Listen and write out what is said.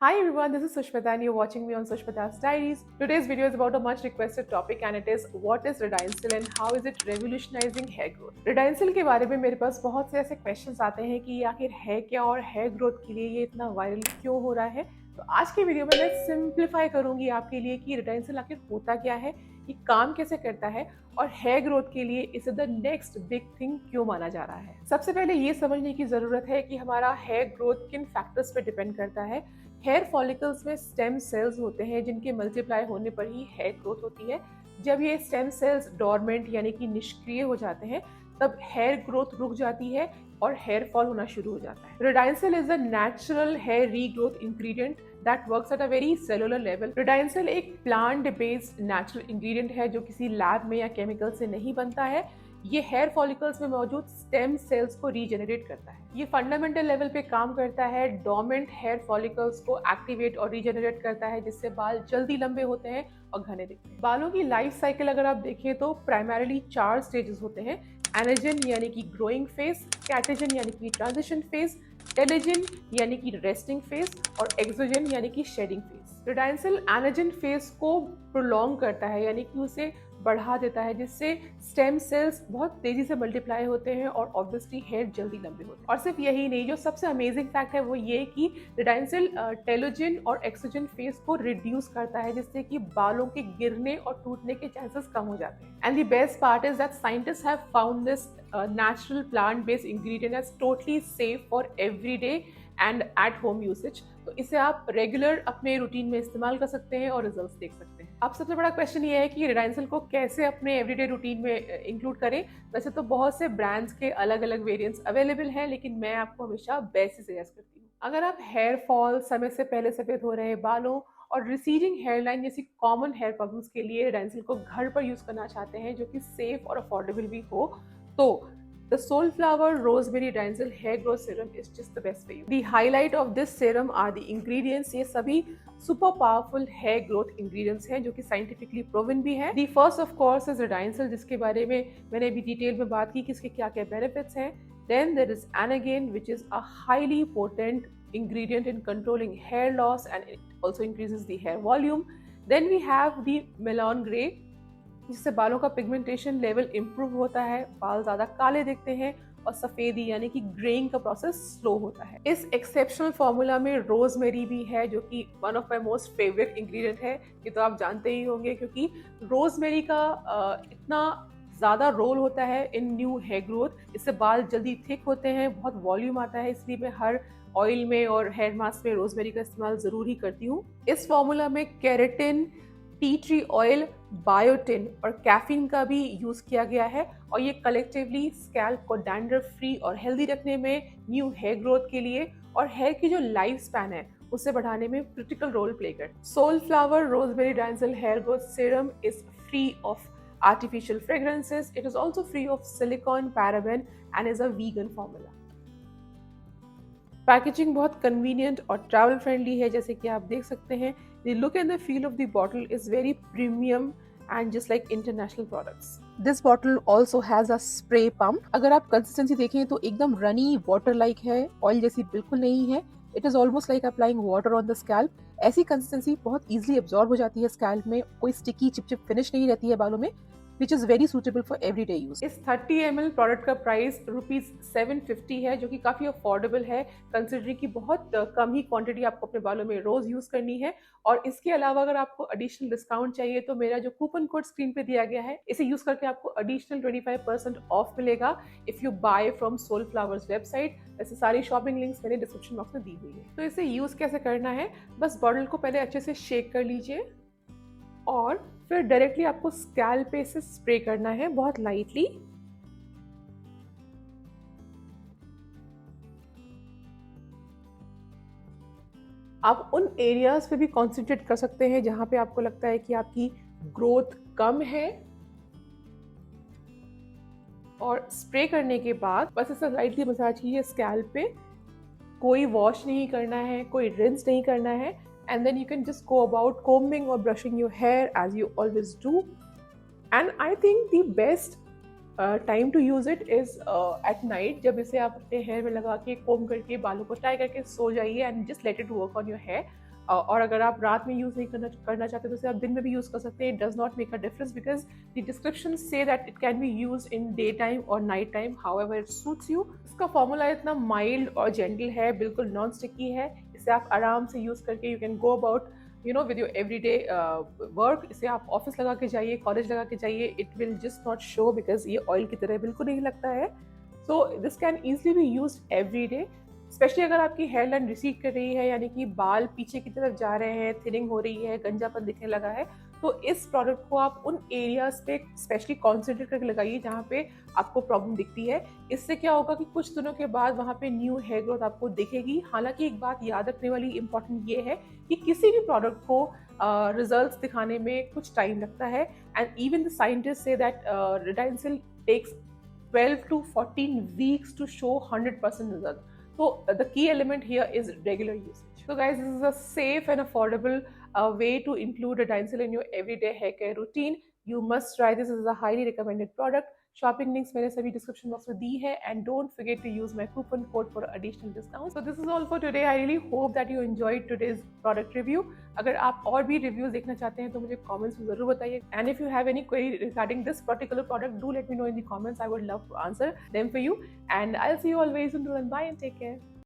Hi everyone, this is Sushmita and you're watching me on Sushmita's Diaries. Today's video is about a much requested topic and it is what is Redyncil and how is it revolutionizing hair growth. Redyncil के बारे में मेरे पास बहुत से ऐसे questions आते हैं कि आखिर है क्या और हेयर ग्रोथ के लिए ये इतना वायरल क्यों हो रहा है। तो आज की वीडियो में मैं सिंप्लीफाई करूंगी आपके लिए कि Redyncil आखिर होता क्या है, ये काम कैसे करता है और हेयर ग्रोथ के लिए इसे द नेक्स्ट बिग थिंग क्यों माना जा रहा है। सबसे पहले ये समझने की जरूरत है कि हमारा हेयर ग्रोथ किन फैक्टर्स पे डिपेंड करता है। हेयर फॉलिकल्स में स्टेम सेल्स होते हैं जिनके मल्टीप्लाई होने पर ही हेयर ग्रोथ होती है। जब ये स्टेम सेल्स डोरमेंट यानी कि निष्क्रिय हो जाते हैं तब हेयर ग्रोथ रुक जाती है और हेयर फॉल होना शुरू हो जाता है। Redyncil is a natural hair regrowth ingredient that works at a very cellular level. Redyncil एक प्लांट बेस्ड नेचुरल इंग्रेडिएंट है जो किसी लैब में या केमिकल से नहीं बनता है। ये हेयर फॉलिकल्स में मौजूद स्टेम सेल्स को रीजेनरेट करता है। ये फंडामेंटल लेवल पे काम करता है, डोर्मेंट हेयर फॉलिकल्स को एक्टिवेट और रीजेनरेट करता है जिससे बाल जल्दी लंबे होते हैं और घने दिखते हैं। बालों की लाइफ साइकिल अगर आप देखें तो प्राइमरीली 4 स्टेजेस होते हैं। एनाजन यानी कि ग्रोइंग फेज, कैटेजन यानी कि ट्रांजिशन फेज, टेलोजन यानी कि रेस्टिंग फेज और एक्सोजन यानी कि shedding phase. Redyncil anagen phase को प्रोलॉन्ग करता है यानी कि उसे बढ़ा देता है जिससे स्टेम सेल्स बहुत तेजी से मल्टीप्लाई होते हैं और ऑब्वियसली हेयर जल्दी लंबे होते हैं। और सिर्फ यही नहीं, जो सबसे अमेजिंग फैक्ट है वो ये कि Redyncil टेलोजन और एक्सोजन फेज को रिड्यूस करता है जिससे कि बालों के गिरने और टूटने के चांसेस कम हो जाते हैं। And the best part is that scientist have found this natural plant based ingredient as totally safe for everyday and at home usage। तो इसे आप रेगुलर अपने रूटीन में इस्तेमाल कर सकते हैं और रिजल्ट्स देख सकते हैं। अब सबसे बड़ा क्वेश्चन ये है कि Redyncil को कैसे अपने एवरीडे रूटीन में इंक्लूड करें। वैसे तो बहुत से ब्रांड्स के अलग अलग वेरिएंट्स अवेलेबल हैं लेकिन मैं आपको हमेशा बेस्ट ही सजेस्ट करती हूँ। अगर आप हेयर फॉल, समय से पहले सफेद हो रहे बालों और रिसीडिंग हेयरलाइन जैसी कॉमन हेयर प्रॉब्लम्स के लिए Redyncil को घर पर यूज करना चाहते हैं जो कि सेफ और अफोर्डेबल भी हो, तो the Soulflower Rosemary Redyncil Hair Growth Serum is just the best for you. The highlight of this serum are the ingredients। ये सभी super powerful hair growth ingredients हैं जो कि scientifically proven भी है। The first of course is Redyncil जिसके बारे में मैंने भी डिटेल में बात की कि इसके क्या क्या benefits हैं। Then there is Anagen which is a highly potent ingredient in controlling hair loss and it also increases the hair volume। Then we have the Melon Grey जिससे बालों का पिगमेंटेशन लेवल इम्प्रूव होता है, बाल ज्यादा काले दिखते हैं और सफेदी यानी कि ग्रेइंग का प्रोसेस स्लो होता है। इस एक्सेप्शनल फॉर्मूला में रोजमेरी भी है जो कि one of my most favourite ingredient है। ये तो आप जानते ही होंगे क्योंकि रोजमेरी का इतना ज़्यादा रोल होता है इन न्यू हेयर ग्रोथ। इससे बाल जल्दी थिक होते हैं, बहुत वॉल्यूम आता है, इसलिए मैं हर ऑयल में और हेयर मास्क में रोजमेरी का इस्तेमाल ज़रूर ही करती हूँ। इस फॉर्मूला में keratin, tea tree oil, biotin और कैफीन का भी यूज किया गया है और ये कलेक्टिवली स्कैल्प को डैंड्रफ फ्री और हेल्दी रखने में, न्यू हेयर ग्रोथ के लिए और हेयर की जो लाइफ स्पैन है उसे बढ़ाने में क्रिटिकल रोल प्ले करता है। Soulflower rosemary Redyncil hair growth serum is free of artificial fragrances। It is also free of silicone, paraben and is a vegan formula। Packaging बहुत कन्वीनियंट और ट्रैवल फ्रेंडली है जैसे कि आप देख सकते हैं। The look and the feel of the bottle is very premium and just like international products। This bottle also has a spray pump। अगर आप कंसिस्टेंसी देखें तो एकदम रनी वाटर लाइक है, ऑयल जैसी बिल्कुल नहीं है। It is almost like applying water on the scalp। ऐसी कंसिस्टेंसी बहुत easily absorb हो जाती है स्कैल्प में, कोई स्टिकी चिपचिप फिनिश नहीं रहती है बालों में, which is very suitable for everyday use। इस 30 ml प्रोडक्ट का प्राइस ₹750 है जो कि काफ़ी अफोर्डेबल है कंसिडरिंग कि बहुत कम ही क्वांटिटी आपको अपने बालों में रोज यूज़ करनी है। और इसके अलावा अगर आपको एडिशनल डिस्काउंट चाहिए तो मेरा जो कूपन कोड स्क्रीन पे दिया गया है इसे यूज़ करके आपको एडिशनल 25% ऑफ मिलेगा if you buy from Soulflowers website. वैसे सारी शॉपिंग लिंक्स मैंने डिस्क्रिप्शन बॉक्स में दी हुई है। तो इसे यूज़ कैसे करना है, बस बॉटल को पहले अच्छे से शेक कर लीजिए और फिर डायरेक्टली आपको स्कैल्प पे से स्प्रे करना है बहुत लाइटली। आप उन एरियाज पे भी कॉन्सेंट्रेट कर सकते हैं जहां पे आपको लगता है कि आपकी ग्रोथ कम है और स्प्रे करने के बाद बस इसे लाइटली मसाज कीजिए स्कैल्प पे। कोई वॉश नहीं करना है, कोई रिंस नहीं करना है and then you can just go about combing or brushing your hair as you always do। And I think the best time to use it is at night, जब इसे आप अपने हेयर में लगा के कोम करके बालों को टाई करके सो जाइए and just let it work on your hair. और अगर आप रात में यूज़ नहीं करना चाहते तो इसे आप दिन में भी यूज़ कर सकते हैं. It does not make a difference because the description says that it can be use in day time और night time however it suits you. इसका फॉर्मूला इतना माइल्ड और जेंटल है, बिल्कुल नॉन स्टिकी है. इसे आप आराम से यूज़ करके you can go about with your everyday work. इसे आप ऑफिस लगा के जाइए, कॉलेज लगा के जाइए, it will just not show because ये ऑयल की तरह बिल्कुल नहीं लगता है. So this can easily B use every day, specially अगर आपकी हेयर लाइन रिसीड कर रही है, यानी कि बाल पीछे की तरफ जा रहे हैं, थिनिंग हो रही है, गंजापन दिखने लगा है. तो इस प्रोडक्ट को आप उन एरियाज पे स्पेशली कॉन्सेंट्रेट करके लगाइए जहाँ पे आपको प्रॉब्लम दिखती है. इससे क्या होगा कि कुछ दिनों के बाद वहाँ पे न्यू हेयर ग्रोथ आपको दिखेगी. हालांकि एक बात याद रखने वाली इंपॉर्टेंट ये है कि किसी भी प्रोडक्ट को रिजल्ट्स दिखाने में कुछ टाइम लगता है. And even the scientist says that redensyl takes 12 to 14 weeks to show 100% result. So the key element here is regular usage. So guys, this is a safe and affordable way to include Retinsil in your everyday hair care routine. You must try this. This is a highly recommended product. Shopping links मैंने सभी description box में दी है, and don't forget to use my coupon code for additional discount. So this is all for today. I really hope that you enjoyed today's product review. अगर आप और भी reviews देखना चाहते हैं तो मुझे कमेंट्स में जरूर बताइए. And if you have any query regarding this particular product, do let me know in the comments. I would love to answer them for you. And I will see you always. Until then, bye and take care.